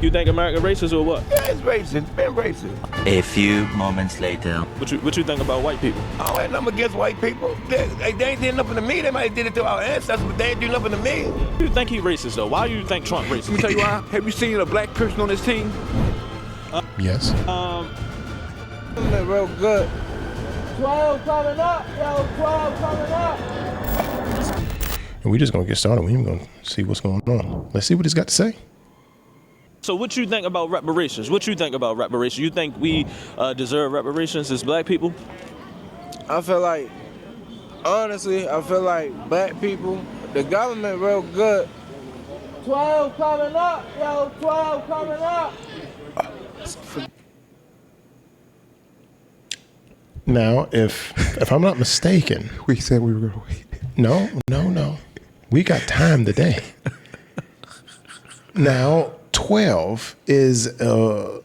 You think America racist or what? Yeah, it's racist. It's been racist. A few moments later. What you think about white people? I don't have nothing against white people. They ain't did nothing to me. They might have did it to our ancestors, but they ain't do nothing to me. You think he racist though? Why do you think Trump racist? Let me tell you why. Have you seen a black person on this team? Yes. Real good. 12 coming up, yo, 12 coming up. And we're just going to get started. We ain't going to see what's going on. Let's see what he's got to say. So what you think about reparations? What you think about reparations? You think we deserve reparations as black people? I feel like, honestly, black people, the government real good. 12 coming up, yo, 12 coming up. Now, if I'm not mistaken, We said we were going to wait. No. We got time today. Now, 12 is a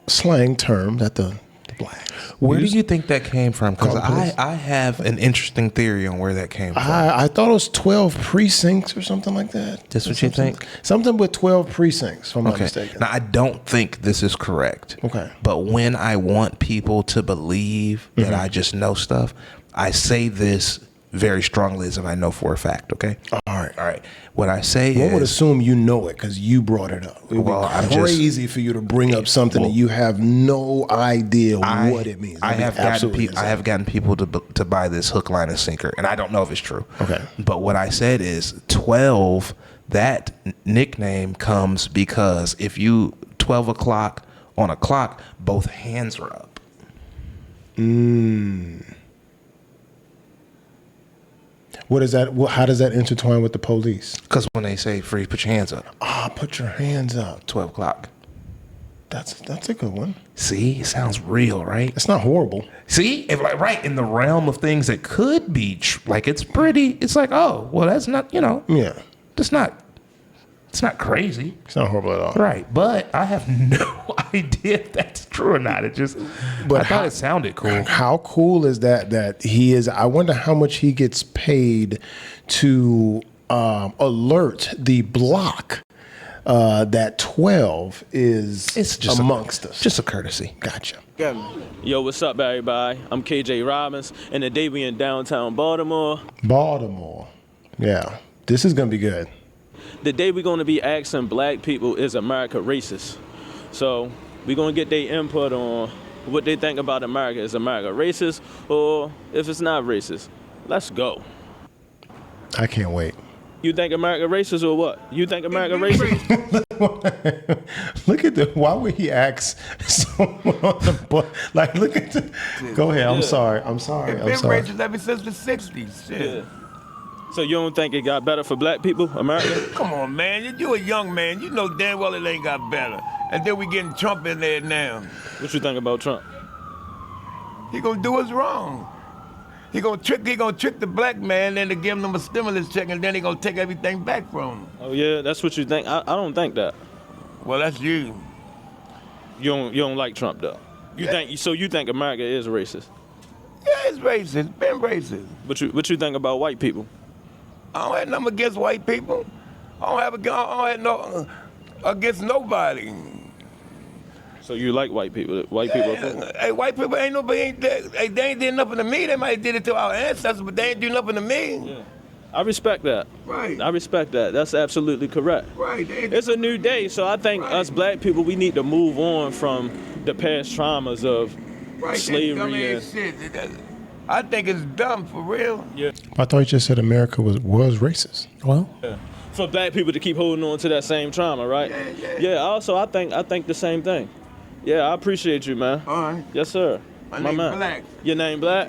slang term that the blacks Where use. do you think that came from? Because Call the police. I have an interesting theory on where that came from. I thought it was 12 precincts or something like that. That's what you think? Something with 12 precincts, if I'm not Okay. mistaken. Now, I don't think this is correct. Okay. But when I want people to believe that I just know stuff, I say this very strongly as if I know for a fact, okay? All right. All right. What I say One would is... assume you know it because you brought it up. It would be crazy for you to bring up something that you have no idea what it means. I have gotten people to buy this hook, line, and sinker, and I don't know if it's true. Okay. But what I said is 12, that nickname comes because if you 12 o'clock on a clock, both hands are up. What is that? How does that intertwine with the police? Because when they say freeze, put your hands up. Put your hands up. 12 o'clock. That's a good one. See, it sounds real, right? It's not horrible. See, right in the realm of things that could be like it's pretty. It's like, oh, well, that's not, Yeah. It's not crazy. It's not horrible at all. Right, but I have no idea if that's true or not. I thought it sounded cool. How cool is that he is? I wonder how much he gets paid to alert the block that 12 is amongst us. Just a courtesy. Gotcha. Yo, what's up, everybody? I'm KJ Robbins, and today we in downtown Baltimore. Yeah, this is gonna be good. The day we're going to be asking black people, is America racist? So we're going to get their input on what they think about America. Is America racist, or if it's not racist? Let's go. I can't wait. You think America racist or what? You think America racist? Look at why would he ask someone on the bus? Like, look at go ahead. I'm sorry. It's been racist ever since the 60s. Shit. Yeah. So you don't think it got better for black people, America? Come on, man. You a young man. You know damn well it ain't got better. And then we getting Trump in there now. What you think about Trump? He gonna do us wrong. He gonna trick the black man into giving him a stimulus check, and then he gonna take everything back from him. Oh yeah, that's what you think. I don't think that. Well, that's you. You don't like Trump though. You think America is racist? Yeah, it's racist. It's been racist. What you think about white people? I don't have nothing against white people. I don't have no against nobody. So you like white people? White people are cool. Hey, white people they ain't did nothing to me. They might have did it to our ancestors, but they ain't do nothing to me. Yeah. I respect that. Right. I respect that. That's absolutely correct. Right. It's a new day, so I think us black people, we need to move on from the past traumas of slavery. And shit. I think it's dumb for real. Yeah. I thought you just said America was racist. Well, yeah. For black people to keep holding on to that same trauma, right? Yeah. Also, I think the same thing. Yeah, I appreciate you, man. All right. Yes, sir. My name man. Black. Your name Black?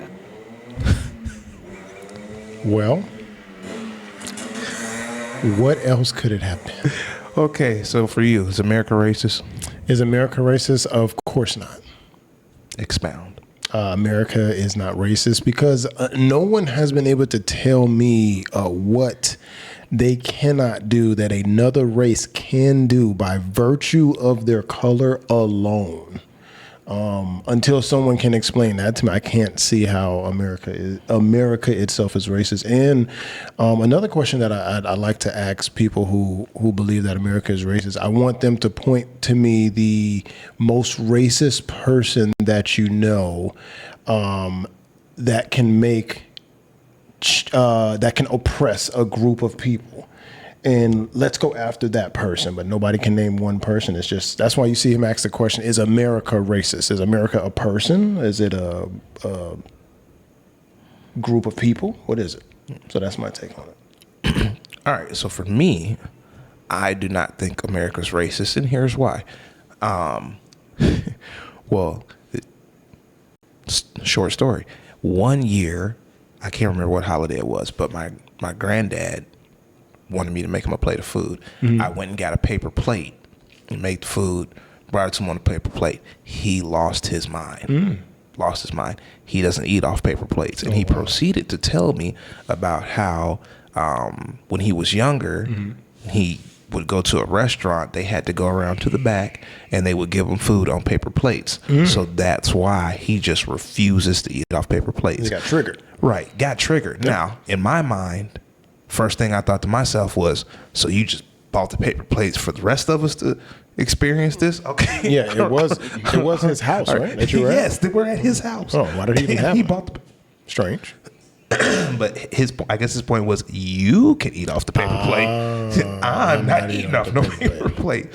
Well, what else could it have been? okay, so for you, is America racist? Is America racist? Of course not. Expound. America is not racist because no one has been able to tell me what they cannot do that another race can do by virtue of their color alone. Until someone can explain that to me, I can't see how America itself is racist. And another question that I like to ask people who believe that America is racist, I want them to point to me the most racist person that you know that can oppress a group of people. And let's go after that person, but nobody can name one person. It's just, that's why you see him ask the question, is America racist? Is America a person? Is it a group of people? What is it? So that's my take on it. All right, so for me, I do not think America's racist, and here's why. Well, short story. One year, I can't remember what holiday it was, but my granddad wanted me to make him a plate of food. I went and got a paper plate and made the food, brought it to him on a paper plate. He lost his mind. Lost his mind. He doesn't eat off paper plates. And he proceeded to tell me about how when he was younger, he would go to a restaurant, they had to go around to the back and they would give him food on paper plates. So that's why he just refuses to eat off paper plates. He got triggered. Right, got triggered. Now, in my mind, first thing I thought to myself was, so you just bought the paper plates for the rest of us to experience this? Okay. Yeah, it was his house, right? That you were yes, at? they were at his house. Oh, why did he even have He them? bought the... Strange. But I guess his point was, you can eat off the paper plate. I'm not eating off no paper plate.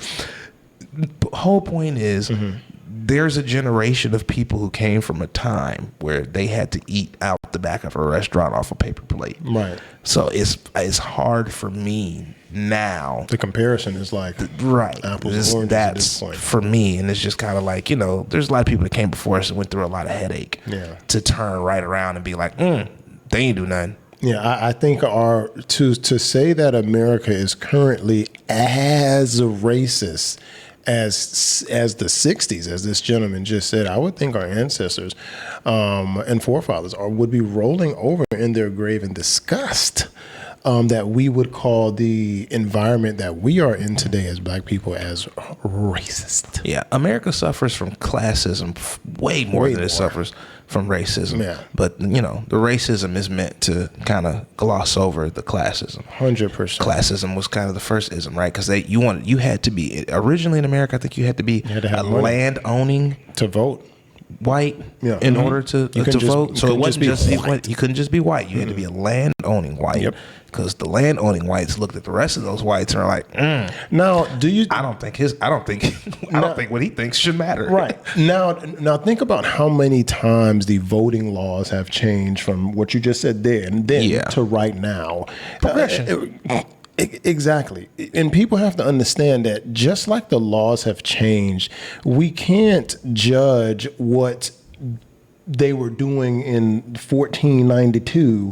Whole point is, there's a generation of people who came from a time where they had to eat out the back of a restaurant off a paper plate. Right. So it's hard for me now. The comparison is like Right. apples and oranges at this That's point. for me. And it's just kind of like, there's a lot of people that came before us and went through a lot of headache to turn right around and be like, they ain't do nothing. Yeah, I think to say that America is currently as racist as the 60s, as this gentleman just said, I would think our ancestors and forefathers would be rolling over in their grave in disgust that we would call the environment that we are in today as black people as racist. Yeah, America suffers from classism way more than it suffers from racism. Yeah. But, the racism is meant to kind of gloss over the classism. 100%. Classism was kind of the first ism, right? Because you had to be, originally in America, I think you had to be have a money land-owning to vote. white in order to vote. So it wasn't just you couldn't just be white. You had to be a land-owning white. Because the land-owning whites looked at the rest of those whites and are like, Now, do you? I don't think what he thinks should matter. Right. Now think about how many times the voting laws have changed from what you just said there and then to right now. Progression. Exactly. And people have to understand that just like the laws have changed, we can't judge what they were doing in 1492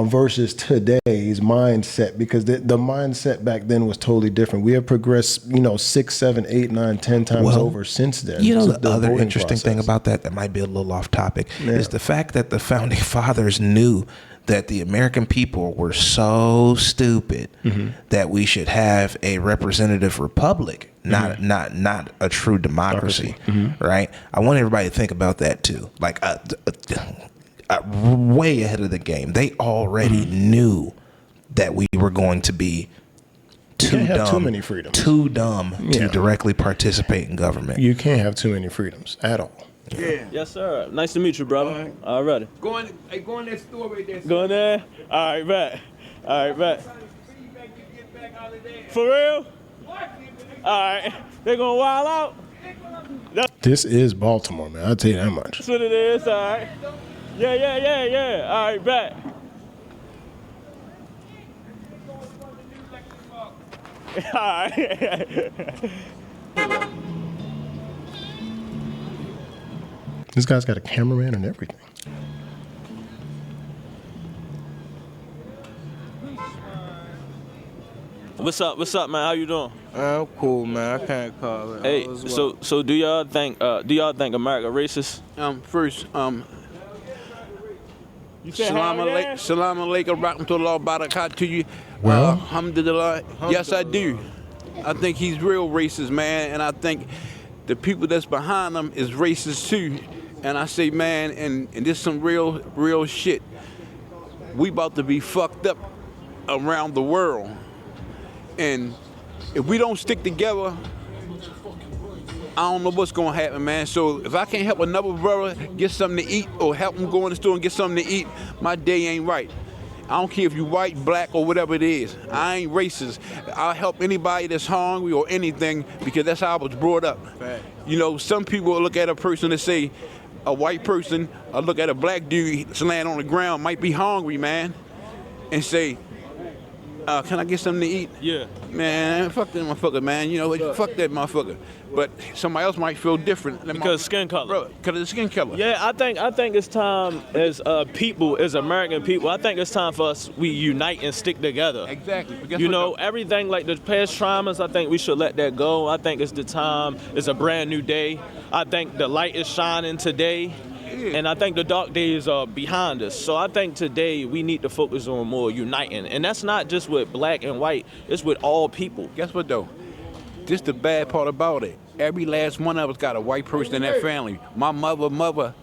versus today's mindset, because the mindset back then was totally different. We have progressed, 6, 7, 8, 9, 10 times over since then. The other interesting thing about that might be a little off topic is the fact that the founding fathers knew that the American people were so stupid that we should have a representative republic, not a true democracy, right? I want everybody to think about that too. Like way ahead of the game, they already knew that we were going to be too dumb to directly participate in government. You can't have too many freedoms at all. Yeah. Yes, sir. Nice to meet you, brother. All right. Go in that store right there. Go in there? All right, bet. For real? All right. They gonna wild out? This is Baltimore, man. I'll tell you that much. That's what it is. All right. Yeah. All right, bet. All right. This guy's got a cameraman and everything. What's up, man? How you doing? I'm cool, man. I can't call it. Hey, so do y'all think America racist? First, Salam alaikum, rahmatullah, barakat to you. Alhamdulillah. Yes, I do. I think he's real racist, man, and I think the people that's behind them is racist too. And I say, man, and this some real shit. We about to be fucked up around the world. And if we don't stick together, I don't know what's gonna happen, man. So if I can't help another brother get something to eat or help him go in the store and get something to eat, my day ain't right. I don't care if you white, black, or whatever it is. I ain't racist. I'll help anybody that's hungry or anything because that's how I was brought up. Right. You know, some people will look at a person and say, a white person, or look at a black dude that's laying on the ground, might be hungry, man, and say, can I get something to eat? Yeah. Man, fuck that motherfucker, man. You know, fuck that motherfucker. But somebody else might feel different. Because skin color. Because of the skin color. Yeah, I think it's time as people, as American people, I think it's time for us, we unite and stick together. Exactly. But guess You what, know, though? everything like the past traumas, I think we should let that go. I think it's the time, it's a brand new day. I think the light is shining today. And I think the dark days are behind us. So I think today we need to focus on more uniting. And that's not just with black and white, it's with all people. Guess what, though? This the bad part about it. Every last one of us got a white person in that family. My mother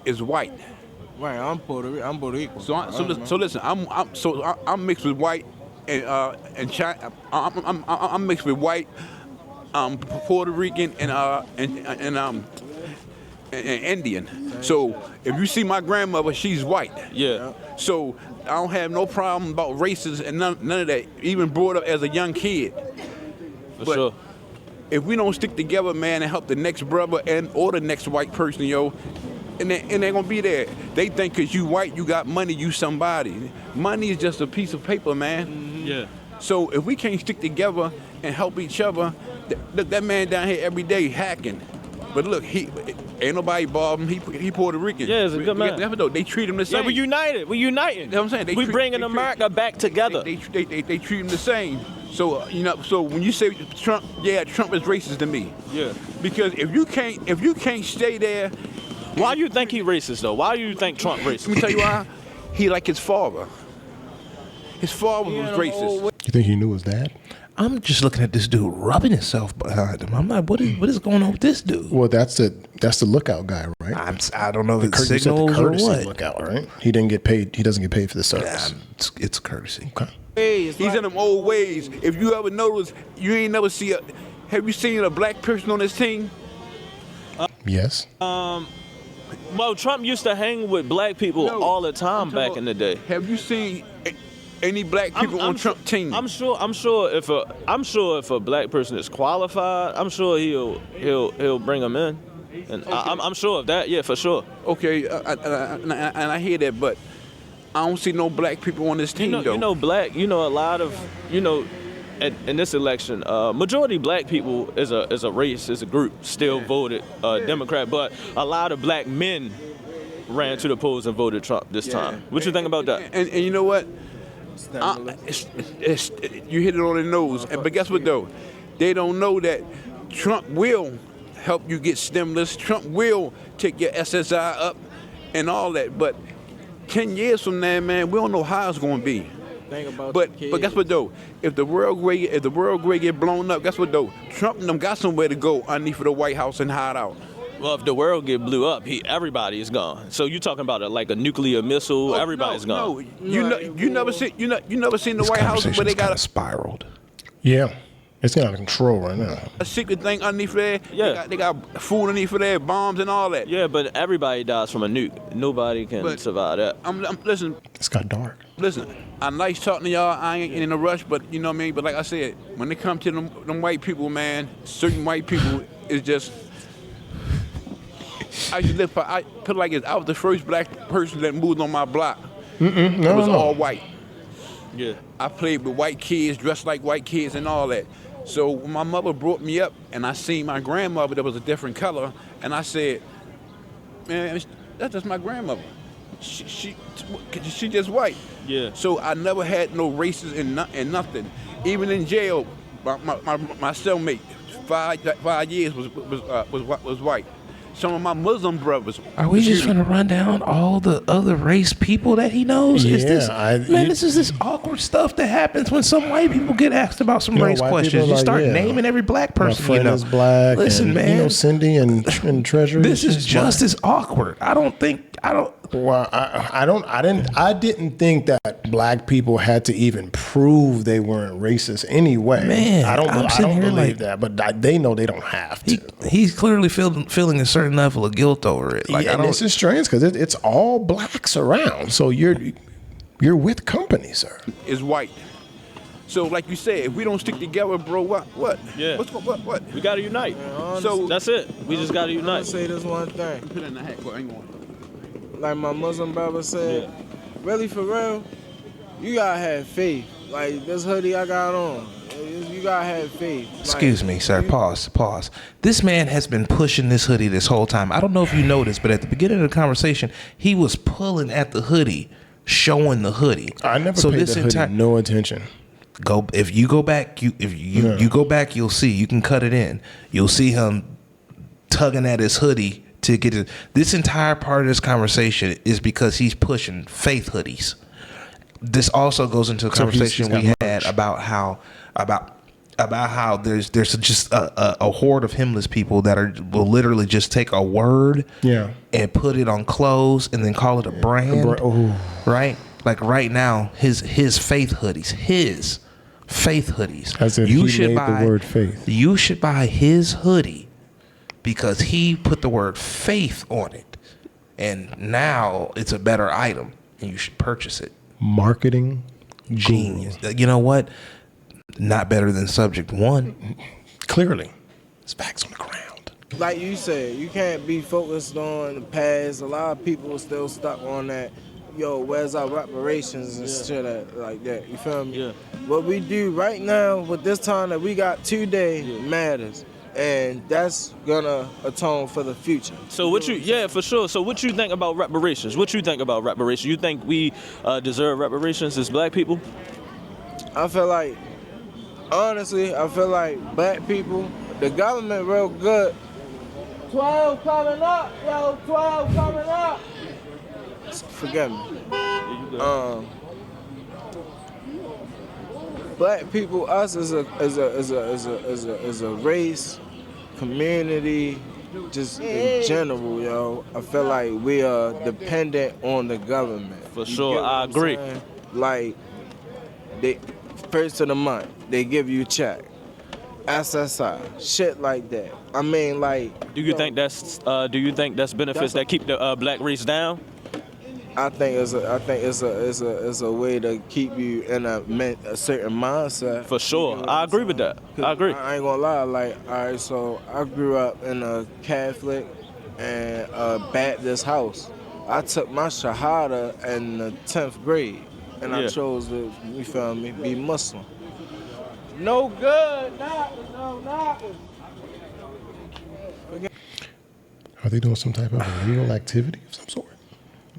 is white. Right, I'm Puerto Rican. So listen, I'm mixed with white and China. I'm mixed with white, Puerto Rican and Indian. So if you see my grandmother, she's white. Yeah. So I don't have no problem about races and none of that. Even brought up as a young kid. For sure. If we don't stick together, man, and help the next brother or the next white person, yo, and they're gonna be there. They think 'cause you white, you got money, you somebody. Money is just a piece of paper, man. Yeah. So if we can't stick together and help each other, look, that man down here every day hacking. But look, he ain't nobody bothering him. He Puerto Rican. Yeah, he's a good man. They treat him the same. Yeah, we united. We uniting. You know what I'm saying? We bringing America back together. They treat him the same. So so when you say Trump, yeah, Trump is racist to me. Yeah. Because if you can't stay there, Why you think he racist though? Why do you think Trump racist? let me tell you why. He like his father. His father was racist. You think he knew his dad? I'm just looking at this dude rubbing himself behind him. I'm like, what is going on with this dude? Well, that's the lookout guy, right? I don't know if it's You said the signals or courtesy what. lookout, right? He didn't get paid. He doesn't get paid for the service. It's courtesy. Okay. He's in them old ways. If you ever notice, you ain't never see have you seen a black person on this team? Yes. Well, Trump used to hang with black people No, all the time I'm back talking in the day. Have you seen any black people on Trump team? I'm sure if a black person is qualified, I'm sure he'll bring them in, and okay. I'm sure of that. Yeah, for sure. Okay, and I hear that, but I don't see no black people on this team though. A lot of in this election, majority black people is a race, is a group still voted Democrat, but a lot of black men ran to the polls and voted Trump this time. What you think about that? And you know what? You hit it on the nose. But guess what though? They don't know that Trump will help you get stimulus. Trump will take your SSI up and all that. But 10 years from now, man, we don't know how it's going to be. But guess what though? If the world grade get blown up, guess what though? Trump and them got somewhere to go underneath of the White House and hide out. Well, if the world get blew up, everybody is gone. So you talking about like a nuclear missile? Everybody's gone. No, you never seen the White House where they got spiraled. Yeah. It's out of control right now. a secret thing underneath there. Yeah. They got food underneath there, bombs and all that. Yeah, but everybody dies from a nuke. Nobody can survive that. I'm listen. It's got dark. Listen, I'm nice talking to y'all. I ain't in a rush, but you know what I mean. But like I said, when it comes to them white people, man, certain white people is just. I used to live. I put it like this. I was the first black person that moved on my block. It was all white. Yeah. I played with white kids, dressed like white kids, and all that. So when my mother brought me up, and I seen my grandmother that was a different color, and I said, "Man, that's just my grandmother. She just white." Yeah. So I never had no races and nothing. Even in jail, my cellmate, 5 years was white. some of my Muslim brothers. Are we just going to run down all the other race people that he knows? Yeah, Is this, this is this awkward stuff that happens when some white people get asked about some race questions. You start naming every black person. My friend is black. Listen, and, man, Cindy and Treasury. This is just as awkward. Well, I didn't think that black people had to even prove they weren't racist anyway. Man, I don't believe like, that, but they know they don't have to. He's clearly feeling a certain level of guilt over it. Like, and this is strange because it's all blacks around, so you're with company, sir. Is white. So, like you said, if we don't stick together, bro, what? Yeah. What? We gotta unite. So that's it. We just gotta unite. I'll say this one thing. Put it in the hat, but I ain't going. Like my Muslim brother said, really for real, you gotta have faith. Like this hoodie I got on, you gotta have faith. Excuse me, sir. Pause. This man has been pushing this hoodie this whole time. I don't know if you noticed, but at the beginning of the conversation, he was pulling at the hoodie, showing the hoodie. I never paid the hoodie no attention. If you go back, you go back, you'll see. You can cut it in. You'll see him tugging at his hoodie to get it. This entire part of this conversation is because he's pushing faith hoodies. This also goes into a conversation we had about how there's just a horde of himless people that will literally just take a word and put it on clothes and then call it a brand, right? Like right now, his faith hoodies, As if he made the word faith. You should buy his hoodie because he put the word faith on it, and now it's a better item, and you should purchase it. Marketing genius. You know what? Not better than Subject One. Clearly, it's facts on the ground. Like you said, you can't be focused on the past. A lot of people are still stuck on that. Yo, where's our reparations and shit like that? You feel me? Yeah. What we do right now with this time that we got today matters. And that's gonna atone for the future. So for sure. So what you think about reparations? You think we deserve reparations as black people? I feel like, honestly, black people, the government real good. 12 coming up, yo, 12 coming up. Forget me. Black people, us as a race, community, just in general, yo. I feel like we are dependent on the government. For sure, I agree. Like, they first of the month, they give you a check, SSI, shit like that. I mean, like. Do you think that's benefits that keep the black race down? I think it's a way to keep you in a certain mindset. For sure, you know I agree with that. I agree. I ain't gonna lie. Like, all right, so I grew up in a Catholic and a Baptist house. I took my Shahada in the 10th grade, and I chose to, you feel me, be Muslim. No good, not. Are they doing some type of illegal activity of some sort?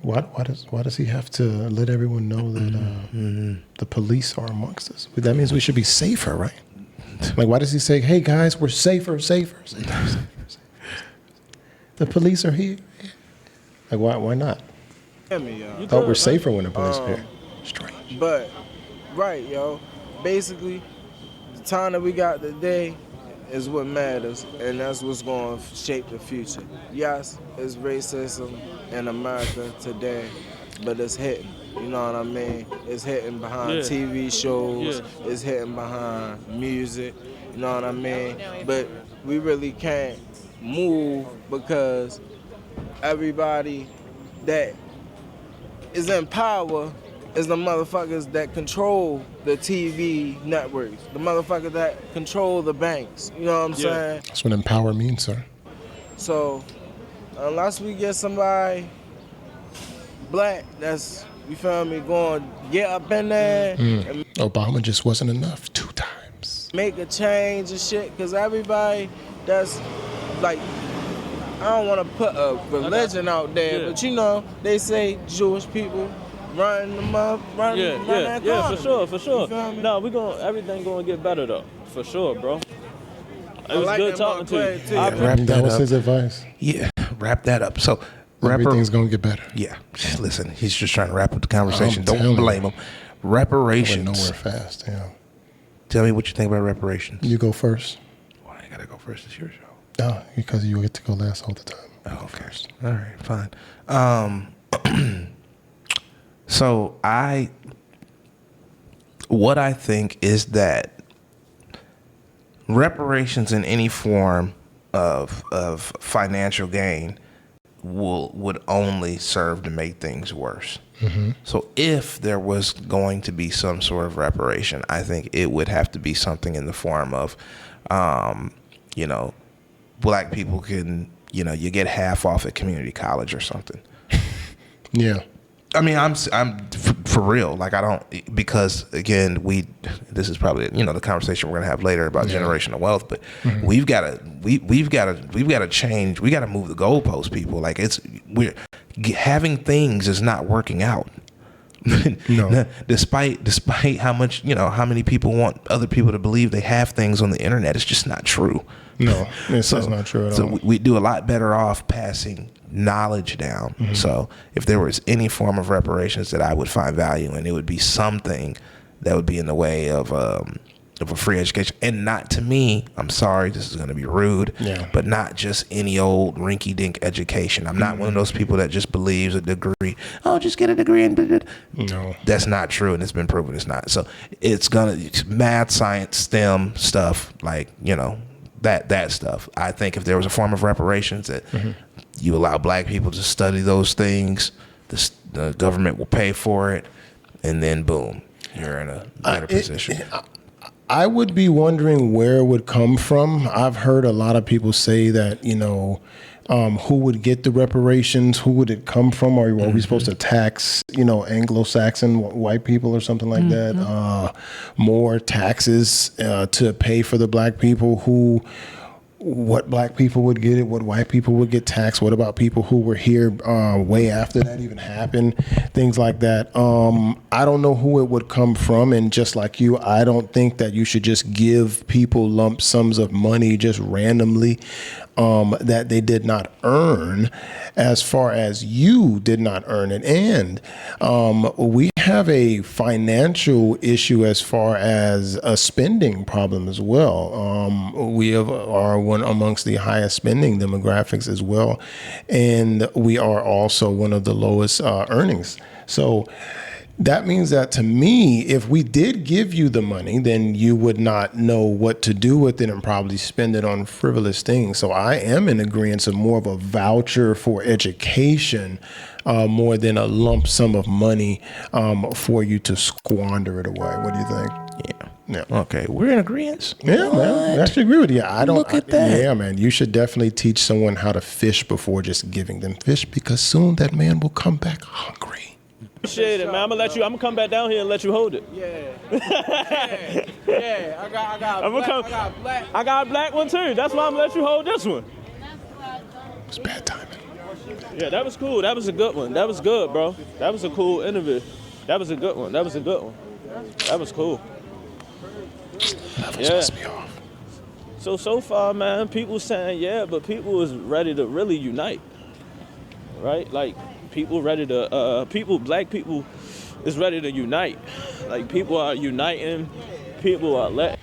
Why does he have to let everyone know that the police are amongst us? That means we should be safer, right? Like, why does he say, "Hey guys, we're safer"? The police are here. Like, why not? I thought we're safer when the police are here. Strange. But right, yo. Basically, the time that we got today is what matters, and that's what's going to shape the future. Yes, it's racism in America today, but it's hitting. You know what I mean? It's hitting behind TV shows. It's hitting behind music. You know what I mean? But we really can't move because everybody that is in power is the motherfuckers that control the TV networks, the motherfuckers that control the banks. You know what I'm saying? That's what empower means, sir. So, unless we get somebody black that's, you feel me, going to get up in there. And Obama just wasn't enough 2 times. Make a change and shit, because everybody that's like, I don't want to put a religion out there, but you know, they say Jewish people run them up, run that economy. For sure. No, everything gonna get better though, for sure, bro. It was good talking to you. That was his advice. Yeah, wrap that up. So Everything's gonna get better. Yeah, listen, he's just trying to wrap up the conversation. I'm Don't telling blame you. him. Reparations. Went nowhere fast. Yeah. Tell me what you think about reparations. You go first. Well, I gotta go first. It's your show. Oh, because you get to go last all the time. Oh, okay. All right, fine. So what I think is that reparations in any form of financial gain would only serve to make things worse. So if there was going to be some sort of reparation, I think it would have to be something in the form of, black people can, you get half off at community college or something. Yeah. I mean, I'm for real. Like, I don't, because again, this is probably, the conversation we're going to have later about generational wealth, but we've got to change. We got to move the goalposts, people. Like, having things is not working out. No. Despite how much, how many people want other people to believe they have things on the internet, it's just not true. No, it's not true at all. So we do a lot better off passing knowledge down. So if there was any form of reparations that I would find value in, it would be something that would be in the way of a free education, and not, to me, I'm sorry, this is going to be rude, but not just any old rinky-dink education. I'm not one of those people that just believes a degree, just get a degree and no, that's not true, and it's been proven it's not. So it's math, science, STEM stuff, like, that stuff. I think if there was a form of reparations that you allow black people to study those things, the government will pay for it, and then boom, you're in a better position. I would be wondering where it would come from. I've heard a lot of people say that, who would get the reparations? Who would it come from? Are we supposed to tax, Anglo-Saxon white people or something like that? More taxes to pay for the black people what black people would get it, what white people would get taxed, what about people who were here way after that even happened, things like that. I don't know who it would come from, and just like you, I don't think that you should just give people lump sums of money just randomly that they did not earn, as far as you did not earn it. And we have a financial issue as far as a spending problem as well. We are one amongst the highest spending demographics as well, and we are also one of the lowest earnings. So that means that, to me, if we did give you the money, then you would not know what to do with it and probably spend it on frivolous things. So I am in agreement of more of a voucher for education, more than a lump sum of money for you to squander it away. What do you think? Yeah. Okay, we're in agreement. Yeah, man. I actually agree with you. Look at that. Yeah, man. You should definitely teach someone how to fish before just giving them fish, because soon that man will come back hungry. Appreciate it, man. I'm gonna come back down here and let you hold it. I got a black one too. That's why I'm gonna let you hold this one. It's bad timing. Yeah, that was cool. That was a good one. That was good, bro. That was a cool interview. That was a good one. That was cool. That was pissed me off. So far, man, people saying but people is ready to really unite, right? Like, black people is ready to unite. Like, people are uniting, people are letting.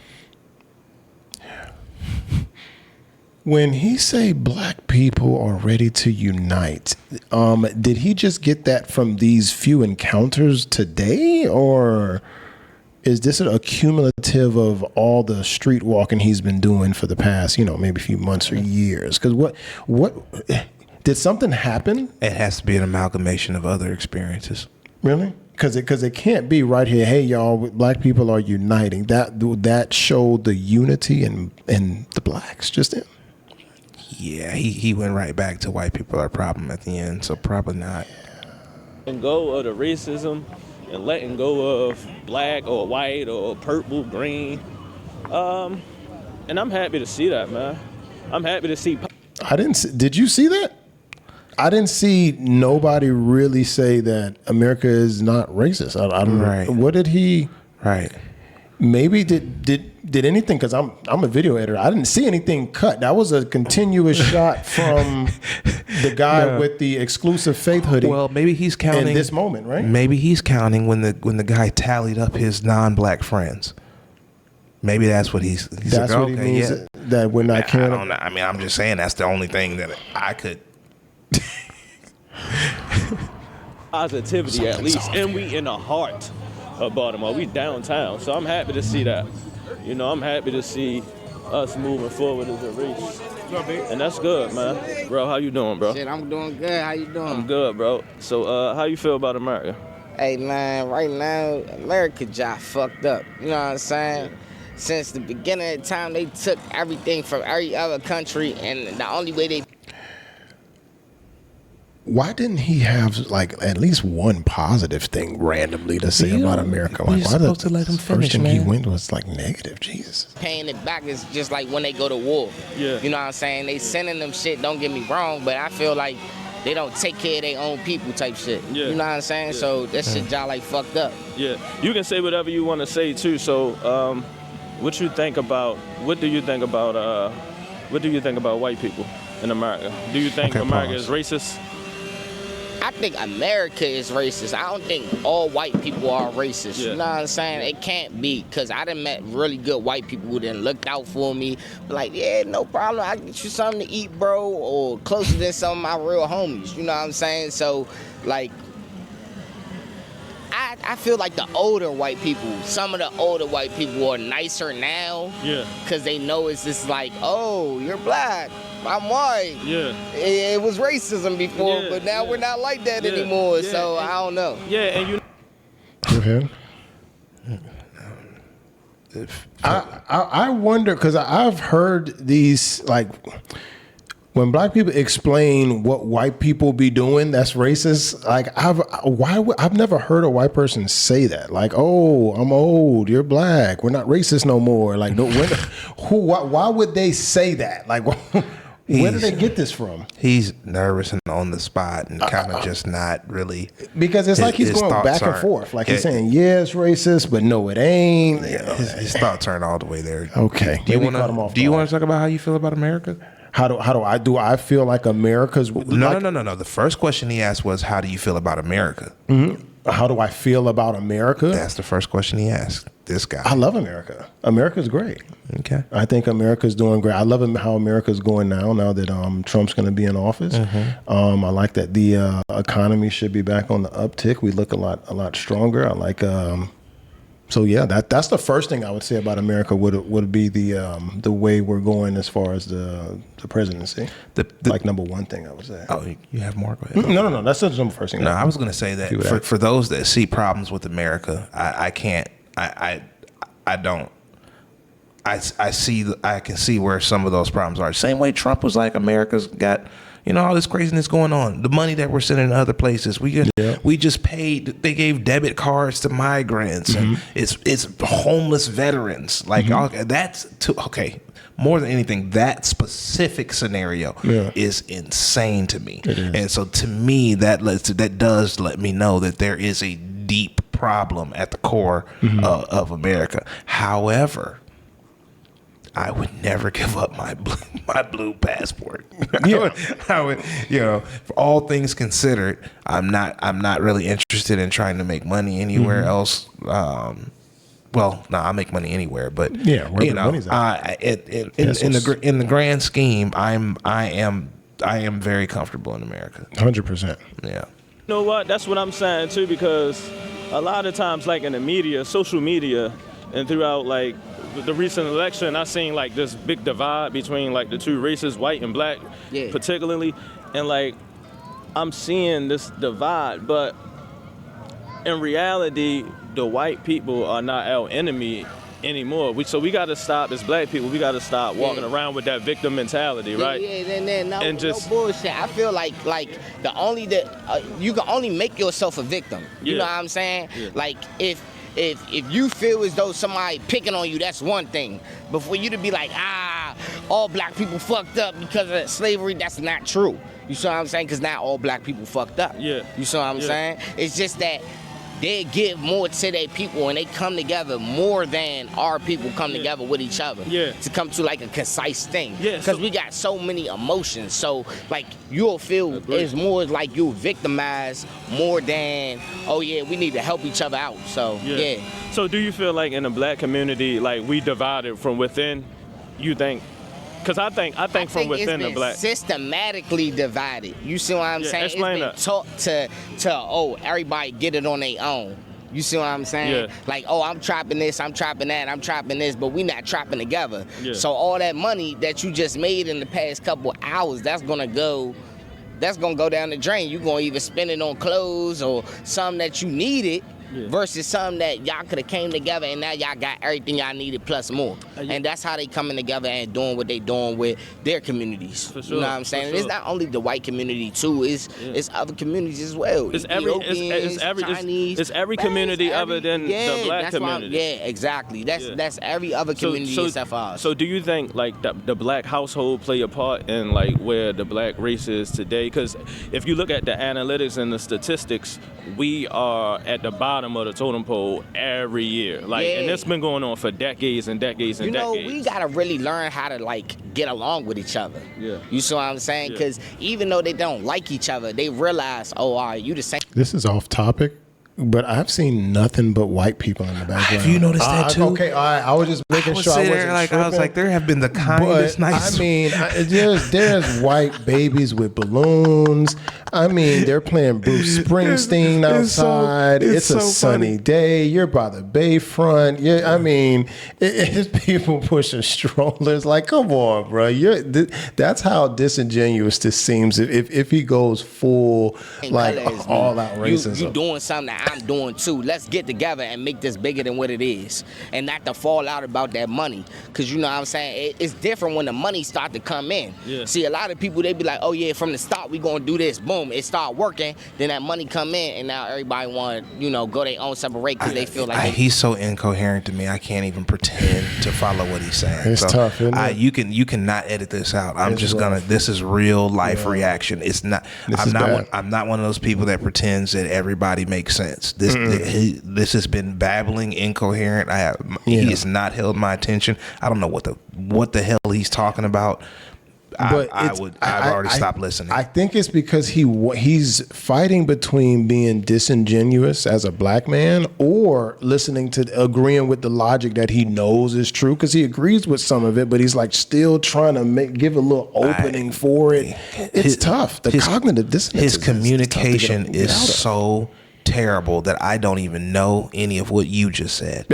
When he say black people are ready to unite, did he just get that from these few encounters today, or is this a cumulative of all the street walking he's been doing for the past, maybe a few months or years? Because what did something happen? It has to be an amalgamation of other experiences. Really? Because it can't be right here. Hey, y'all, black people are uniting. That showed the unity in the blacks just in. Yeah, he went right back to white people are a problem at the end, so probably not. And go of the racism and letting go of black or white or purple, green. And I'm happy to see that, man. I'm happy to see. Did you see that? I didn't see nobody really say that America is not racist. I don't know. What did he? Right. Maybe did anything, because I'm a video editor. I didn't see anything cut. That was a continuous shot from the guy with the exclusive faith hoodie. Well, maybe he's counting in this moment, right? Maybe he's counting when the guy tallied up his non-black friends. Maybe that's what he's That's like, what he means. That we're not I caring. don't know. I mean, I'm just saying that's the only thing that I could. Positivity at least, and we in the heart of Baltimore. We downtown, so I'm happy to see that. You know, I'm happy to see us moving forward as a race, and that's good, man. Bro, how you doing, bro? Shit, I'm doing good. How you doing? I'm good, bro. So, how you feel about America? Hey, man, right now, America just fucked up. You know what I'm saying? Since the beginning of the time, they took everything from every other country, and the only way they... Why didn't he have like at least one positive thing randomly to say about America? Like, why supposed to let him finish, first thing man. he went was like negative? Jesus. paying it back is just like when they go to war. Yeah. You know what I'm saying? They sending them shit, don't get me wrong, but I feel like they don't take care of their own people type shit. Yeah. You know what I'm saying? Yeah. So that shit y'all like fucked up. Yeah, you can say whatever you want to say too. So, what do you think about white people in America? Do you think Okay, America pause. is racist? I think America is racist. I don't think all white people are racist. Yeah. You know what I'm saying? It can't be, because I done met really good white people who then looked out for me. Like, yeah, no problem. I get you something to eat, bro, or closer than some of my real homies. You know what I'm saying? So, like, I feel like the older white people, some of the older white people are nicer now. Yeah. Because they know it's just like, oh, you're black, I'm white. Yeah. It was racism before, Yeah, but now yeah. we're not like that Yeah, anymore. yeah, So and- I don't know. Yeah, and you. Go ahead. I wonder, because I've heard these, like, when black people explain what white people be doing that's racist, like I've never heard a white person say that. Like, oh, I'm old, you're black, we're not racist no more. Like, no, why would they say that? Like, where did they get this from? He's nervous and on the spot and kind of just not really. Because it's like he's his going thoughts back and aren't- forth. Like he's saying, yeah, it's racist, but no, it ain't. His thoughts aren't all the way there. Okay. Do you Maybe want cut him off to? Do you guard. want to talk about how you feel about America? How do I feel like America's No. The first question he asked was, "How do you feel about America?" How do I feel about America? That's the first question he asked. This guy. I love America. America's great. Okay. I think America's doing great. I love how America's going now that Trump's going to be in office. I like that the economy should be back on the uptick. We look a lot stronger. I like so yeah, that's the first thing I would say about America would be the way we're going as far as the presidency. Like number one thing I would say. Oh, you have more? Go ahead. No. That's the number first thing. No, I was going to say that for those that see problems with America, I can't. I don't. I can see where some of those problems are. Same way Trump was like, America's got, all this craziness going on. The money that we're sending to other places, we just paid. They gave debit cards to migrants, and it's homeless veterans. Like that's okay. More than anything, that specific scenario is insane to me. And so to me, that does let me know that there is a deep problem at the core of America. However, I would never give up my blue passport. I would, for all things considered, I'm not really interested in trying to make money anywhere else. I make money anywhere, but where the money's at. In the grand scheme, I am very comfortable in America. 100%. Yeah. You know what? That's what I'm saying too, because a lot of times, like in the media, social media, and throughout like the recent election, I seen like this big divide between like the two races, white and black, particularly, and like I'm seeing this divide, but in reality, the white people are not our enemy anymore. So we got to stop, as black people, we got to stop walking around with that victim mentality, right? No bullshit. I feel like the only you can only make yourself a victim. You know what I'm saying? Yeah. Like if you feel as though somebody picking on you, that's one thing. But for you to be like, all black people fucked up because of slavery, that's not true. You see what I'm saying? Because not all black people fucked up. Yeah. You see what I'm saying? It's just that they give more to their people and they come together more than our people come together with each other. Yeah. To come to like a concise thing. Yeah, Because so- we got so many emotions. So like you'll feel it's more like you victimized more than, oh yeah, we need to help each other out. So yeah. So do you feel like in the black community, like we divided from within? You think? Because I think from within it's the been black. systematically divided. You see what I'm saying? Explain it's that. been taught to everybody get it on their own. You see what I'm saying? Yeah. Like, oh, I'm trapping this, I'm trapping that, I'm trapping this, but we not trapping together. Yeah. So all that money that you just made in the past couple hours, that's gonna go down the drain. You're gonna either spend it on clothes or something that you needed. Yeah. Versus something that y'all could have came together and now y'all got everything y'all needed plus more. Yeah. And that's how they coming together and doing what they doing with their communities. For sure, You know what I'm saying? for And it's sure. not only the white community too, it's other communities as well. It's every Chinese, it's every community other than the black community. Exactly. That's every other community except for ours. So do you think like the black household play a part in like where the black race is today? Because if you look at the analytics and the statistics, we are at the bottom of the totem pole every year. Like, and it's been going on for decades and decades and decades. We gotta really learn how to like get along with each other. Yeah. You see what I'm saying? Because even though they don't like each other, they realize, oh, all right, you the same. This is off topic, but I've seen nothing but white people in the background. Have you noticed that too? Okay, all right. I was just making sure I wasn't I was like, there have been the kindest, but, nicest. I mean, there's white babies with balloons. I mean, they're playing Bruce Springsteen outside. It's a sunny day. You're by the bayfront. Yeah, I mean, it's people pushing strollers. Like, come on, bro. That's how disingenuous this seems. If he goes full, like, all out racism. You doing something that I'm doing too. Let's get together and make this bigger than what it is, and not to fall out about that money. Cause you know what I'm saying, it's different when the money start to come in. Yeah. See, a lot of people, they be like, oh yeah, from the start we gonna do this. Boom, it start working. Then that money come in, and now everybody want to go their own separate because they feel like he's so incoherent to me. I can't even pretend to follow what he's saying. It's tough, isn't it? You cannot edit this out. I'm just gonna. This is real life reaction. It's not. I'm not one of those people that pretends that everybody makes sense. This has been babbling, incoherent. He has not held my attention. I don't know what the hell he's talking about. I've already stopped listening. I think it's because he's fighting between being disingenuous as a black man or agreeing with the logic that he knows is true, because he agrees with some of it, but he's like still trying to give a little opening for it. It's tough. The cognitive dissonance. His communication is so terrible that I don't even know any of what you just said.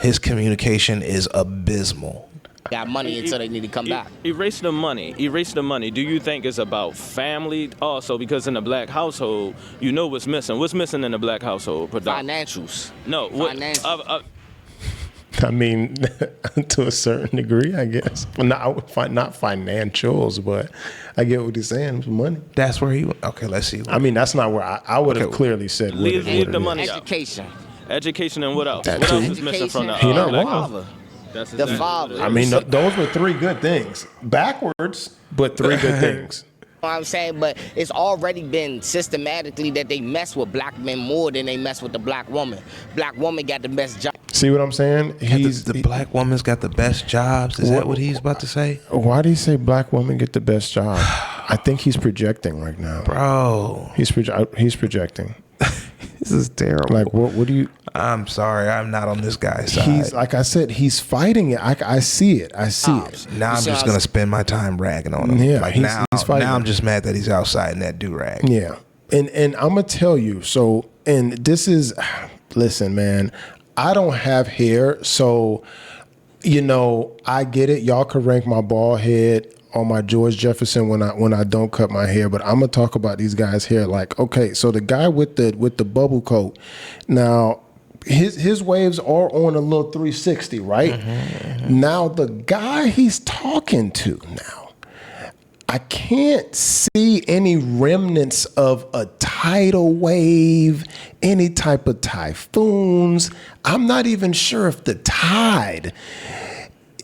His communication is abysmal. got money until they need to come back. Erase the money. Erase the money. Do you think it's about family also? Because in the black household, you know what's missing. What's missing in the black household? Financials. No. Financials. I mean, to a certain degree, I guess. Well, not financials, but I get what he's saying. It's money. That's where he went. Okay, let's see. I mean, that's not where I would have clearly said. Leave the money out. Education And what else? That What too. else is missing from the He not black wrong. household? That's The father. I mean, those were three good things. Backwards, but three good things. You know what I'm saying? But it's already been systematically that they mess with black men more than they mess with the black woman. Black woman got the best job. See what I'm saying? The black woman's got the best jobs. Is that what he's about to say? Why do you say black women get the best job? I think he's projecting right now. Bro. He's projecting. This is terrible. Like, what do you... I'm sorry. I'm not on this guy's side. He's, like I said, he's fighting it. I see it. I see it. Now I'm just going to spend my time ragging on him. Yeah, like he's fighting now I'm it. just mad that he's outside in that do-rag. Yeah. And I'm going to tell you, so, and this is, listen, man, I don't have hair, so, I get it. Y'all could rank my bald head on my George Jefferson when I don't cut my hair, but I'm gonna talk about these guys here. Like, okay, so the guy with the bubble coat, now his waves are on a little 360, right? Mm-hmm. Now the guy he's talking to now, I can't see any remnants of a tidal wave, any type of typhoons. I'm not even sure if the tide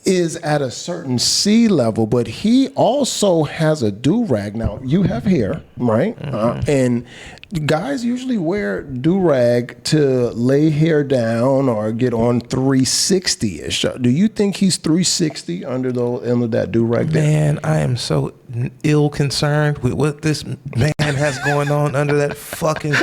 is at a certain sea level, but he also has a do-rag. Now, you have hair, right? And guys usually wear do-rag to lay hair down or get on 360-ish. Do you think he's 360 under that do-rag there? Man, I am so ill concerned with what this man has going on under that fucking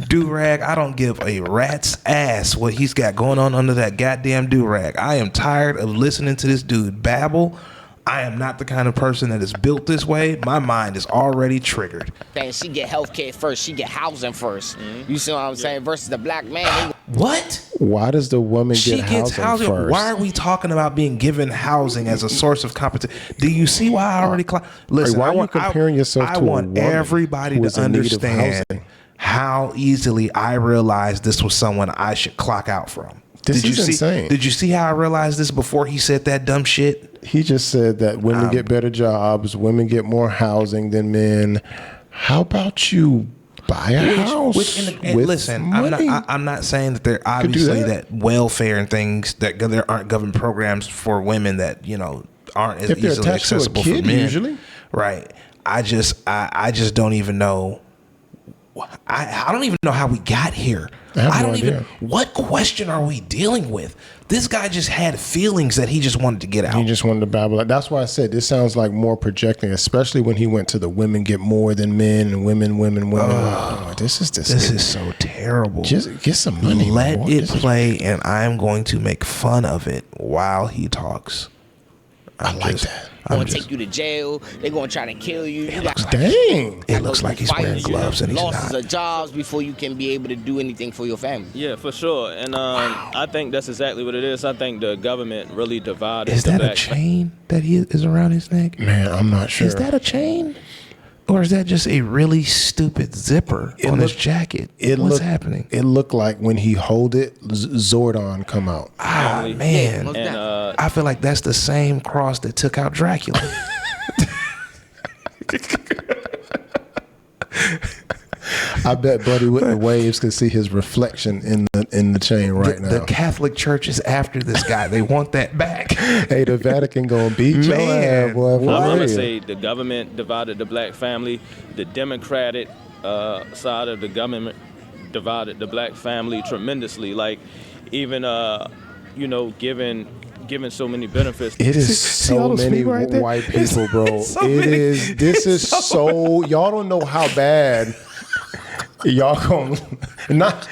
do-rag. I don't give a rat's ass what he's got going on under that goddamn do-rag. I am tired of listening to this dude babble. I am not the kind of person that is built this way. My mind is already triggered. Then she get healthcare first. She get housing 1st. You see what I'm saying? Versus the black man. What? Why does the woman She get gets housing first? Why are we talking about being given housing as a source of competition? Do you see why I already listen? Why are you comparing yourself to a want woman everybody who to is in need of understand housing? how easily I realized this was someone I should clock out from. This is insane. Did you see how I realized this before he said that dumb shit? He just said that women get better jobs, women get more housing than men. How about you buy a house? Listen, I'm not saying that there obviously that welfare and things that there aren't government programs for women that aren't as easily accessible for men. Usually, right? I just don't even know. I don't even know how we got here. I don't even. What question are we dealing with? This guy just had feelings that he just wanted to get out. He just wanted to babble. That's why I said this sounds like more projecting, especially when he went to the women get more than men and women. This is so terrible. Just get some money. Let it play, and I'm going to make fun of it while he talks. I like that. They're gonna take you to jail. They're gonna try to kill you. Dang. It looks like he's wearing gloves and he's losses not. of jobs before you can be able to do anything for your family. Yeah, for sure. And I think that's exactly what it is. I think the government really divided. Is that a chain that is around his neck? Man, I'm not sure. Is that a chain? Or is that just a really stupid zipper on his jacket? What's happening? It looked like when he hold it, Zordon come out. Ah, man. And I feel like that's the same cross that took out Dracula. I bet Buddy with the waves can see his reflection in the chain right now. The Catholic Church is after this guy. They want that back. Hey, the Vatican gonna beat your ass, boy. I'm gonna say the government divided the black family. The Democratic side of the government divided the black family tremendously. Like even giving so many benefits. It is so many white people, bro. This is so y'all don't know how bad. Y'all gonna not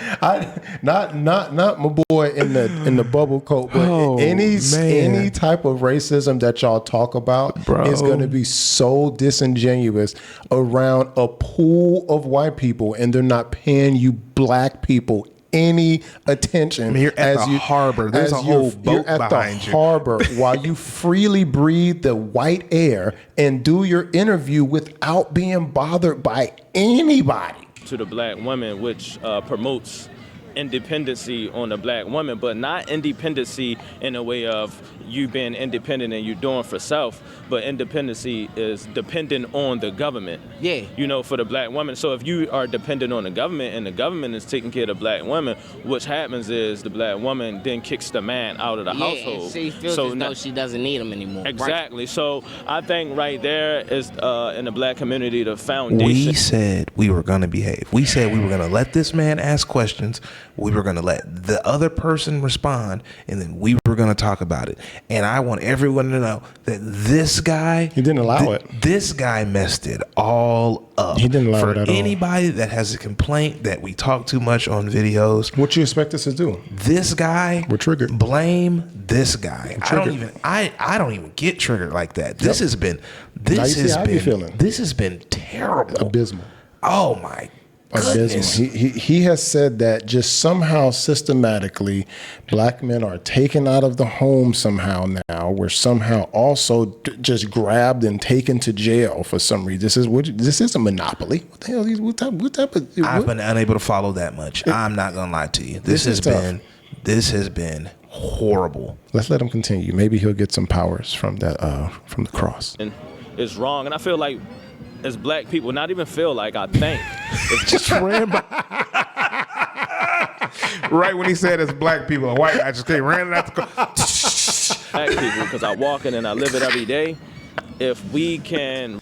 my boy in the bubble coat, but any type of racism that y'all talk about is gonna be so disingenuous around a pool of white people, and they're not paying you black people any attention. I mean, you're at the harbor. There's a whole boat behind you. Harbor while you freely breathe the white air and do your interview without being bothered by anybody. To the black woman, which promotes independency on the black woman, but not independency in a way of you being independent and you're doing for self, but independency is dependent on the government. Yeah. For the black woman. So if you are dependent on the government and the government is taking care of the black women, what happens is the black woman then kicks the man out of the household. And she feels as though she doesn't need him anymore. Exactly. Right? So I think right there is in the black community the foundation. We said we were going to behave. We said we were going to let this man ask questions. We were going to let the other person respond, and then we were going to talk about it. And I want everyone to know that this guy... He didn't allow it. This guy messed it all up. He didn't allow it at all. For anybody that has a complaint that we talk too much on videos... What you expect us to do? This guy... We're triggered. Blame this guy. I don't even get triggered like that. This has been... This has been terrible. Abysmal. Oh, my goodness. He has said that just somehow systematically black men are taken out of the home somehow now. We're somehow also just grabbed and taken to jail for some reason. This is a monopoly. What the hell? What type of? I've been unable to follow that much. I'm not gonna lie to you. This has been horrible. Let's let him continue. Maybe he'll get some powers from that from the cross. And it's wrong, and I feel like as black people, not even feel like, I think. It's just ran by. Right when he said as black people, a white guy just came ran out the car. black people, because I walk it and I live it every day. If we can,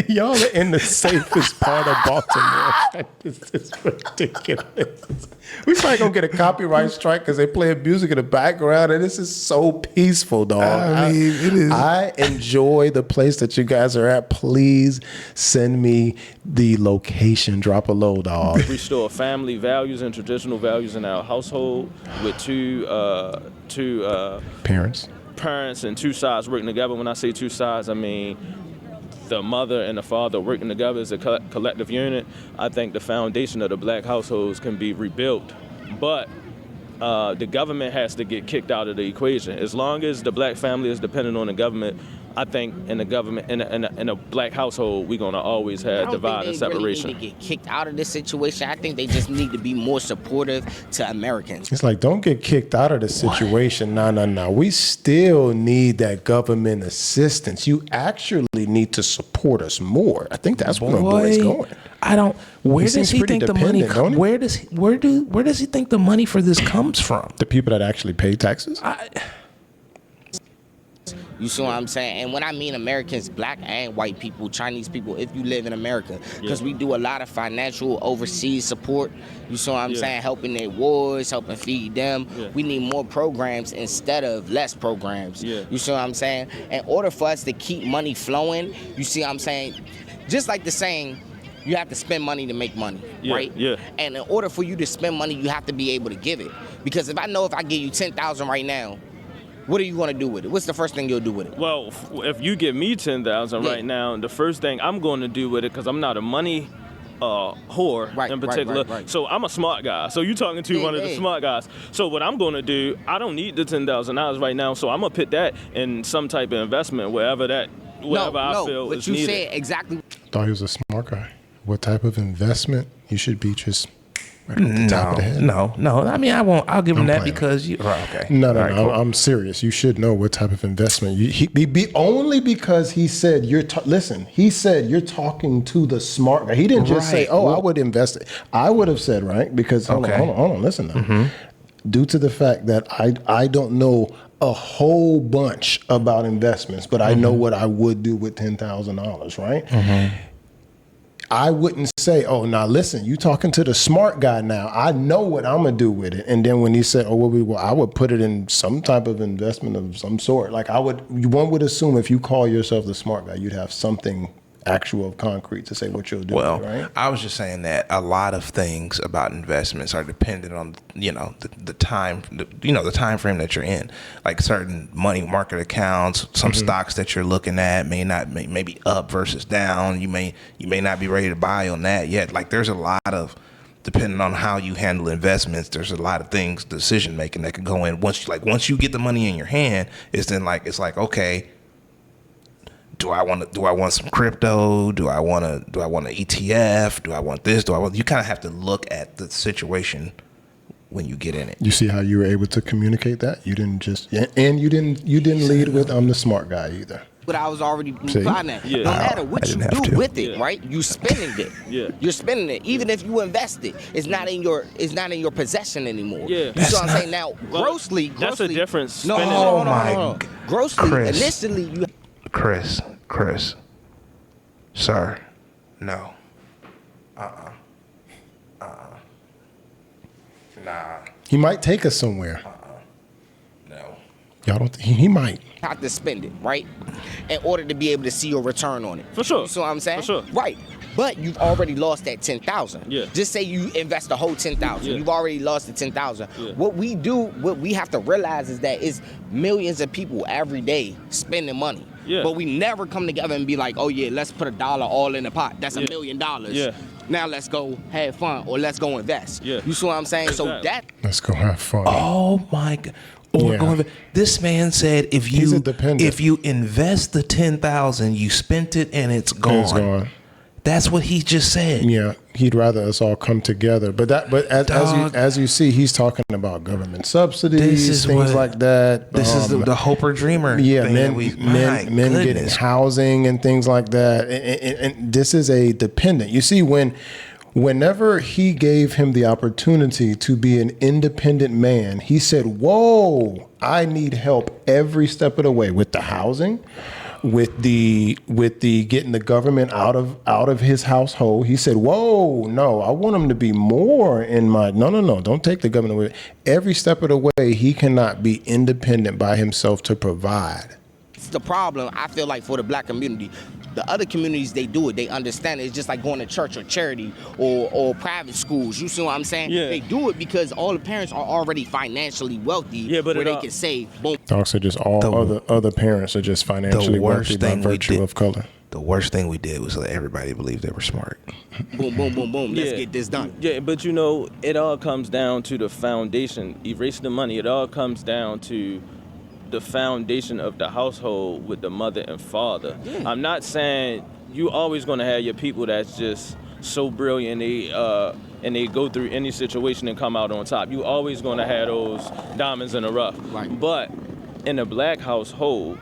Y'all are in the safest part of Baltimore. This is ridiculous. We probably gonna get a copyright strike because they play music in the background, and this is so peaceful, dog. I mean, it is. I enjoy the place that you guys are at. Please send me the location. Drop a low, dog. restore family values and traditional values in our household with two Parents. and two sides working together. When I say two sides, I mean the mother and the father working together as a collective unit. I think the foundation of the black households can be rebuilt, but the government has to get kicked out of the equation. As long as the black family is dependent on the government, I think in the government, in a black household, we're gonna always have divide and separation. Really need to get kicked out of this situation. I think they just need to be more supportive to Americans. It's like, don't get kicked out of the situation. No. We still need that government assistance. You actually need to support us more. I think that's where it's going. I don't. Where He does seems he pretty think the money? dependent, don't he? Where does he think the money for this comes from? The people that actually pay taxes? You see what I'm saying? And when I mean Americans, black and white people, Chinese people, if you live in America, because we do a lot of financial overseas support. You see what I'm saying? Helping their wars, helping feed them. We need more programs instead of less programs. You see what I'm saying? In order for us to keep money flowing, you see what I'm saying? Just like the saying, you have to spend money to make money, right? And in order for you to spend money, you have to be able to give it. Because if I give you 10,000 right now, what are you going to do with it? What's the first thing you'll do with it? Well, if you give me 10,000 right now, the first thing I'm going to do with it, because I'm not a money whore in particular. Right. So I'm a smart guy. So you're talking to one of the smart guys. So what I'm going to do, I don't need the $10,000 right now. So I'm going to put that in some type of investment, wherever I feel is needed. But you said exactly. Thought he was a smart guy. What type of investment? You should be just right off the top of the head. No. I mean, I won't. I'll give him that playing. because you. Oh, okay. No. All right, cool. I'm serious. You should know what type of investment. Only because he said listen. He said you're talking to the smart guy. He didn't just say, "Oh, I would invest it." I would have said, right? Because hold on. Listen now. Due to the fact that I don't know a whole bunch about investments, but I know what I would do with $10,000, right? I wouldn't say, "Oh, now listen, you talking to the smart guy now. I know what I'm gonna do with it." And then when he said, "Oh, I would put it in some type of investment of some sort." Like one would assume if you call yourself the smart guy, you'd have something actual concrete to say what you'll do. Well, right? I was just saying that a lot of things about investments are dependent on the time the time frame that you're in. Like certain money market accounts, some stocks that you're looking at may be up versus down. You may not be ready to buy on that yet. Like there's a lot of, depending on how you handle investments, there's a lot of things, decision making that can go in. Once you get the money in your hand, it's like okay, do I want some crypto? Do I want an ETF? Do I want this? You kind of have to look at the situation when you get in it. You see how you were able to communicate that? You didn't just, and you didn't lead with "I'm the smart guy" either. But I was already implying that. No matter what you do with it, right? You spending it. You're spending it. Even if you invest it, it's not in your possession anymor. You see what I'm saying? Now, grossly. That's a difference. No, hold on. Grossly, Chris. initially, you. Chris, sir, no, nah. He might take us somewhere. No. Y'all don't think he might? Have to spend it, right? In order to be able to see your return on it. For sure. You see what I'm saying? For sure. Right. But you've already lost that 10,000. Just say you invest the whole 10,000. You've already lost the 10,000. What we have to realize is that it's millions of people every day spending money. But we never come together and be like, "Oh yeah, let's put $1 all in the pot. That's $1 million. Now let's go have fun or let's go invest." You see what I'm saying? Exactly. So Let's go have fun. Oh my God. This man said if you invest the 10,000, you spent it and it's gone. It's gone. That's what he just said. Yeah, he'd rather us all come together. But as you see, he's talking about government subsidies, things like that. This is the hoper dreamer. Yeah, thing men getting housing and things like that. And this is a dependent. You see, when whenever he gave him the opportunity to be an independent man, he said, whoa, I need help every step of the way with the housing, with the getting the government out of his household. He said, whoa, no, I want him to be more in my, no, don't take the government away. Every step of the way, he cannot be independent by himself to provide. It's the problem, I feel like, for the black community. The other communities, they do it. They understand it. It's just like going to church or charity or private schools. You see what I'm saying? Yeah. They do it because all the parents are already financially wealthy, where they can say, boom. Doc said just all other parents are just financially wealthy by virtue of color. The worst thing we did was let everybody believe they were smart. Boom, boom, boom, boom. Let's get this done. Yeah, but you know, it all comes down to the foundation. Erase the money. It all comes down to the foundation of the household with the mother and father. Yeah. I'm not saying you always going to have your people that's just so brilliant and they go through any situation and come out on top. You always going to have those diamonds in the rough. Right. But in a black household,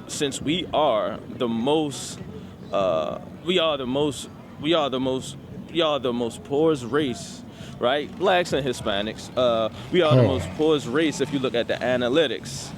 since we are the most poorest race, right? Blacks and Hispanics. We are the most poorest race if you look at the analytics.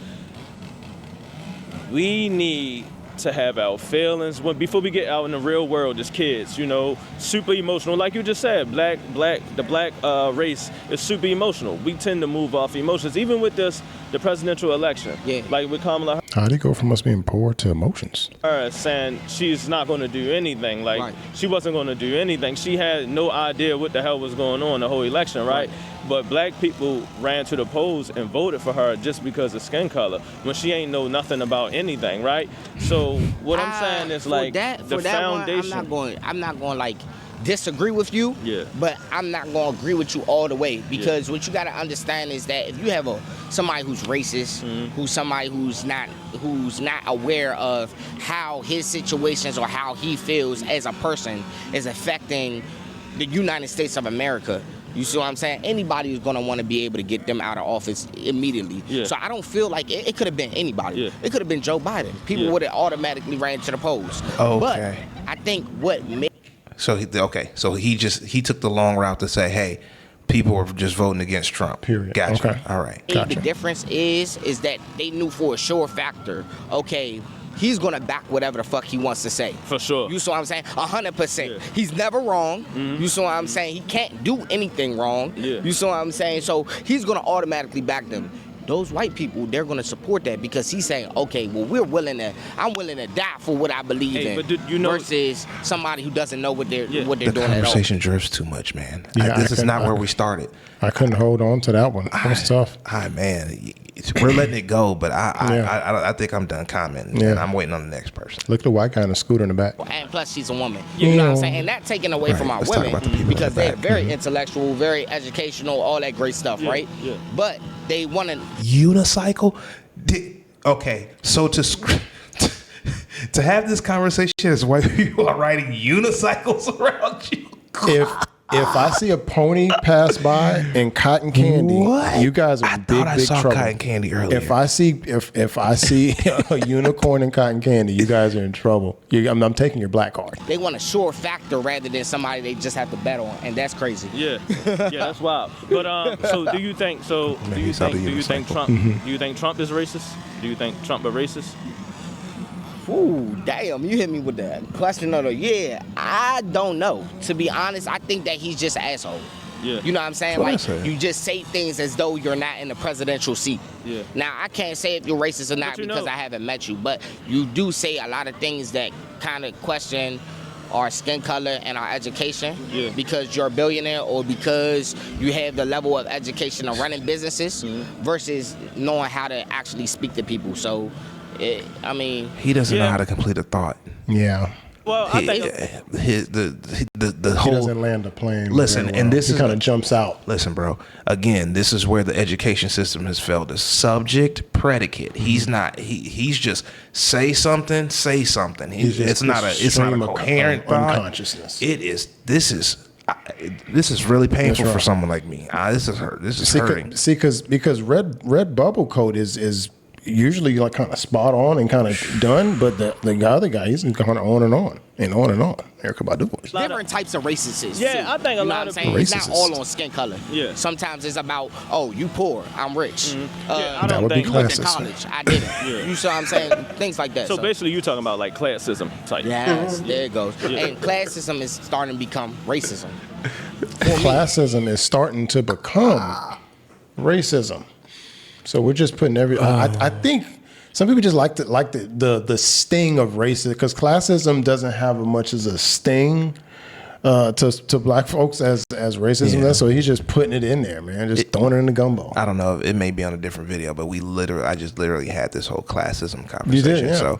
We need to have our feelings before we get out in the real world as kids, you know, super emotional. Like you just said, the black race is super emotional. We tend to move off emotions, even with the presidential election. Yeah. Like with Kamala. How'd he go from us being poor to emotions? Her saying she's not going to do anything. Like, she wasn't going to do anything. She had no idea what the hell was going on the whole election, right? But black people ran to the polls and voted for her just because of skin color, when she ain't know nothing about anything, right? So what I'm saying is, like, the foundation. One, I'm not going like disagree with you, but I'm not going to agree with you all the way, because what you got to understand is that if you have somebody who's racist, who's somebody who's not aware of how his situations or how he feels as a person is affecting the United States of America, you see what I'm saying? Anybody is going to want to be able to get them out of office immediately. Yeah. So I don't feel like it could have been anybody. Yeah. It could have been Joe Biden. People would have automatically ran to the polls. Okay. But I think what made... So he took the long route to say, hey, people were just voting against Trump. Period. Gotcha. Okay. All right. Gotcha. The difference is that they knew for a sure factor, okay, he's gonna back whatever the fuck he wants to say. For sure. You see what I'm saying? 100%. Yeah. He's never wrong. You see what I'm saying? He can't do anything wrong. Yeah. You see what I'm saying? So he's gonna automatically back them. Those white people, they're gonna support that because he's saying, okay, well, I'm willing to die for what I believe in. But you know, versus somebody who doesn't know what they're doing at all. The conversation drifts too much, man. This is not where we started. I couldn't hold on to that one. That was tough. Man, we're letting it go, but I think I'm done commenting. And I'm waiting on the next person. Look at the white guy in the scooter in the back. And plus, she's a woman. You know what I'm saying? And that taken away from our women because they're very intellectual, very educational, all that great stuff, right? Yeah. But they want to unicycle. Okay, so to have this conversation as white people are riding unicycles around you. If I see a pony pass by in cotton candy, you guys are big trouble. Cotton candy earlier. If I see a unicorn in cotton candy, you guys are in trouble. I'm taking your black card. They want a sure factor rather than somebody they just have to bet on, and that's crazy. Yeah, that's wild. But so do you think Trump? Do you think Trump is racist? Do you think Trump is racist? Ooh, damn, you hit me with that question of the year. I don't know. To be honest, I think that he's just an asshole. Yeah. You know what I'm saying? Like, you just say things as though you're not in the presidential seat. Yeah. Now, I can't say if you're racist or not because I haven't met you, but you do say a lot of things that kind of question our skin color and our education because you're a billionaire or because you have the level of education of running businesses versus knowing how to actually speak to people. So, he doesn't know how to complete a thought. Yeah. Well, I think the whole, he doesn't land a plane. Listen, and this kind of jumps out. Listen, bro. Again, this is where the education system has failed. The subject predicate. He's not. He's just say something. It's not a coherent thought. Unconsciousness. It is. This is really painful for someone like me. This is hurting. See, because red bubble coat is usually like kind of spot on and kind of done, but the other guy, he's kind of on and on and on and on. Erykah Badu voice. Different types of racists. Yeah, too. I think a You know lot what I'm of saying? It's not racists. all on skin color. Yeah. Sometimes it's about, oh, you poor, I'm rich. Yeah, I That don't would be think. You went to classist. college, I didn't. Yeah. You see what I'm saying? Things like that. So basically, you talking about like classism type. Yes, there it goes. And classism is starting to become racism. Classism is starting to become racism. So we're just putting I think some people just like the sting of racism because classism doesn't have as much as a sting to black folks as racism does. So he's just putting it in there, man, just throwing it in the gumbo. I don't know. It may be on a different video, but I just literally had this whole classism conversation. You did, yeah. So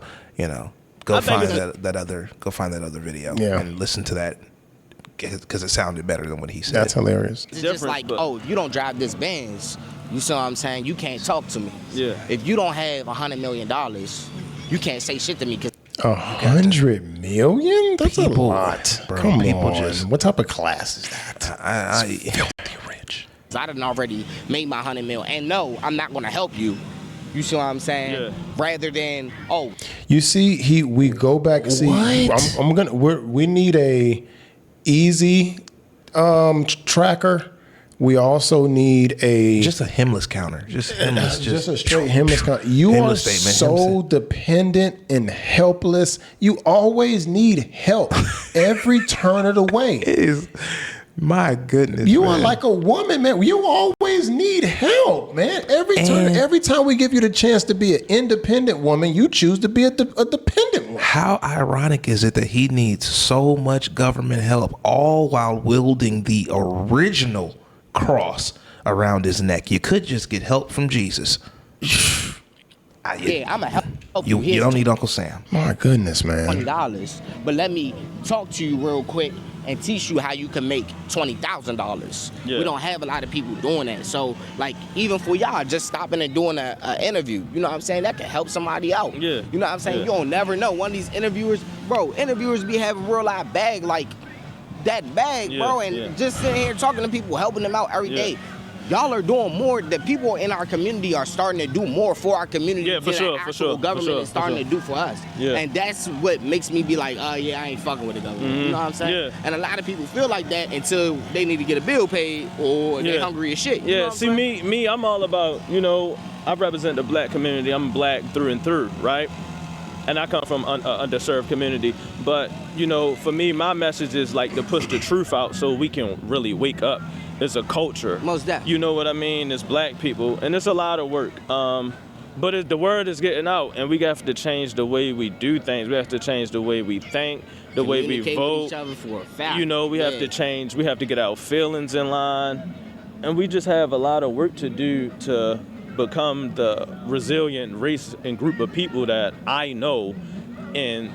go I think find it's- go find that other video Yeah. and listen to that because it sounded better than what he said. That's hilarious. It's just different, like, but- oh, you don't drive this Benz. You see what I'm saying? You can't talk to me. Yeah. If you don't have $100 million, you can't say shit to me because 100 million? That's a lot. bro, Come people on. just- What type of class is that? I Filthy rich. I done already made my 100 mil. And no, I'm not gonna help you. You see what I'm saying? Yeah. Rather than, oh, You see, we go back. See, What? we need a easy tracker. We also need a just a hemless counter. Just hemless. just a straight hemless count. You are Hemless statement, so hemless. dependent and helpless. You always need help every turn of the way. is my goodness. You man. are like a woman, man. You always need help, man. Every time we give you the chance to be an independent woman, you choose to be a dependent woman. How ironic is it that he needs so much government help, all while wielding the original cross around his neck? You could just get help from Jesus. yeah, I'ma help you. You Here's don't need Uncle Sam. My goodness, man. $20. But let me talk to you real quick and teach you how you can make $20,000. Yeah. We don't have a lot of people doing that. So, like, even for y'all, just stopping and doing an interview, you know what I'm saying? That can help somebody out. Yeah. You know what I'm saying? Yeah. You don't never know. One of these interviewers be having real life bag, like that bag, Yeah, bro, and yeah. just sitting here talking to people, helping them out every Yeah. day. Y'all are doing more. The people in our community are starting to do more for our community Yeah, for than sure, the for actual sure, for government sure, is for starting sure. to do for us. Yeah. And that's what makes me be like, yeah, I ain't fucking with the government. You know what I'm saying? Yeah. And a lot of people feel like that until they need to get a bill paid or they're Yeah. hungry as shit. You know Yeah, what I'm see, saying? me, I'm all about, I represent the black community. I'm black through and through, right? And I come from an underserved community. But, for me, my message is like to push the truth out so we can really wake up. It's a culture. Most definitely. You know what I mean? It's black people. And it's a lot of work. But the word is getting out, and we have to change the way we do things. We have to change the way we think, the way we Communicate with vote. each other for a fact. We have to change. We have to get our feelings in line. And we just have a lot of work to do to become the resilient race and group of people that I know and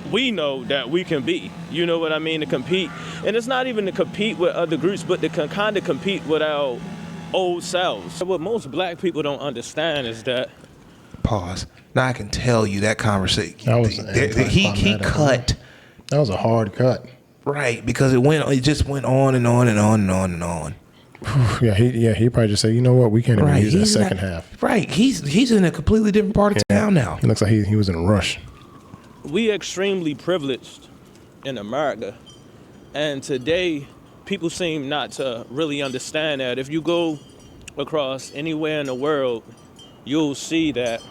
we know that we can be. You know what I mean? To compete. And it's not even to compete with other groups, but to kind of compete with our old selves. What most black people don't understand is that Pause. Now I can tell you that conversation. That was he cut That was a hard cut. right because it just went on and on and on and on and on. Yeah, he probably just said, you know what, we can't even use that he's second not- half. Right, he's in a completely different part of town now. He looks like he was in a rush. we extremely privileged in America. And today, people seem not to really understand that. If you go across anywhere in the world, you'll see that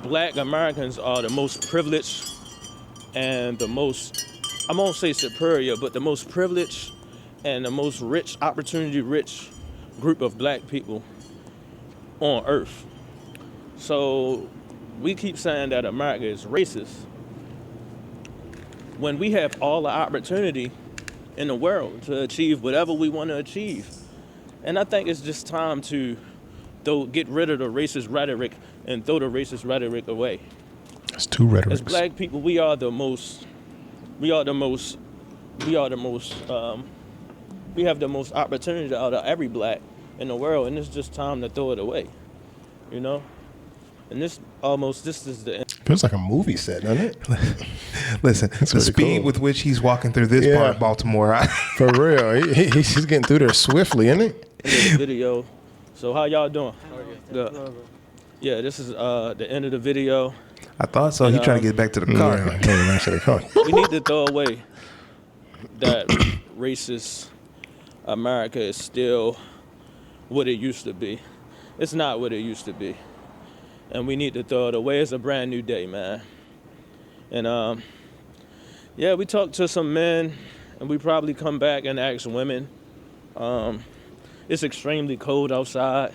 black Americans are the most privileged and the most, I won't say superior, but the most privileged and the most rich, opportunity-rich group of black people on earth. So we keep saying that America is racist when we have all the opportunity in the world to achieve whatever we want to achieve. And I think it's just time to get rid of the racist rhetoric and throw the racist rhetoric away. That's two rhetorics. As black people, we have the most opportunity out of every black in the world, and it's just time to throw it away, And this is the end. Feels like a movie set, doesn't it? Listen, the really speed cool. with which he's walking through this part of Baltimore. For real. He's getting through there swiftly, isn't he? Video. So how y'all doing? Good. yeah, this is the end of the video. I thought so. He trying to get back to the car. We need to throw away that racist America is still what it used to be. It's not what it used to be. And we need to throw it away. It's a brand new day, man. And yeah, we talked to some men, and we probably come back and ask women. It's extremely cold outside.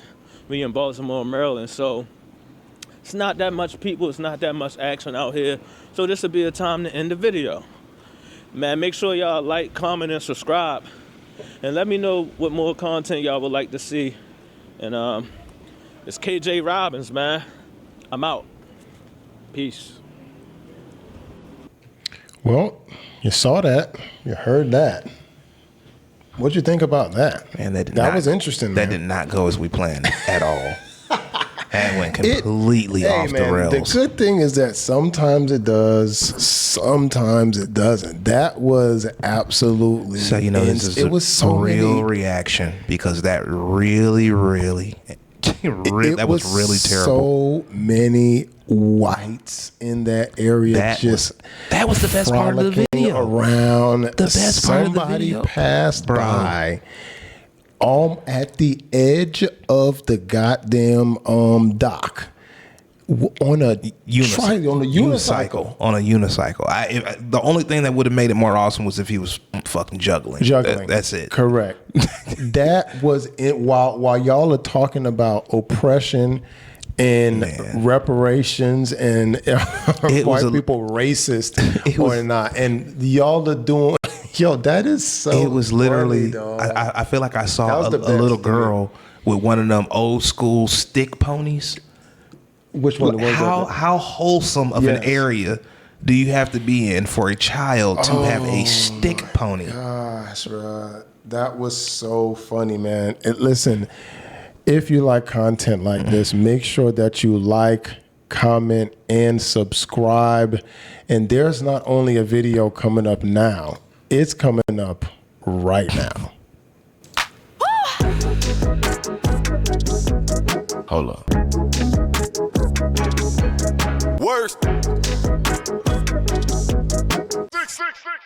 We in Baltimore, Maryland, so it's not that much people, it's not that much action out here. So this would be a time to end the video. Man, make sure y'all like, comment, and subscribe. And let me know what more content y'all would like to see. And it's KJ Robbins, man. I'm out. Peace. Well, you saw that. You heard that. What'd you think about that? Man, that was interesting, man. That did not go as we planned at all. That went completely off the rails. The good thing is that sometimes it does, sometimes it doesn't. That was absolutely. So this is a real reaction because that really that was really terrible. So many whites in that area that was the best part of the video. Around the best part of the video. Somebody passed by. At the edge of the goddamn dock on a unicycle. On a unicycle. The only thing that would have made it more awesome was if he was fucking juggling. That's it. Correct. That was it. While y'all are talking about oppression and reparations and white people racist or not, and y'all are doing. Yo, that is so. It was literally. Funny, I feel like I saw a little girl with one of them old school stick ponies. Which one was that? How wholesome of an area do you have to be in for a child to have a stick pony? Gosh, bro, that was so funny, man. Listen, if you like content like this, make sure that you like, comment, and subscribe. And there's not only a video coming up now. It's coming up right now. Hold up. Worst. 666.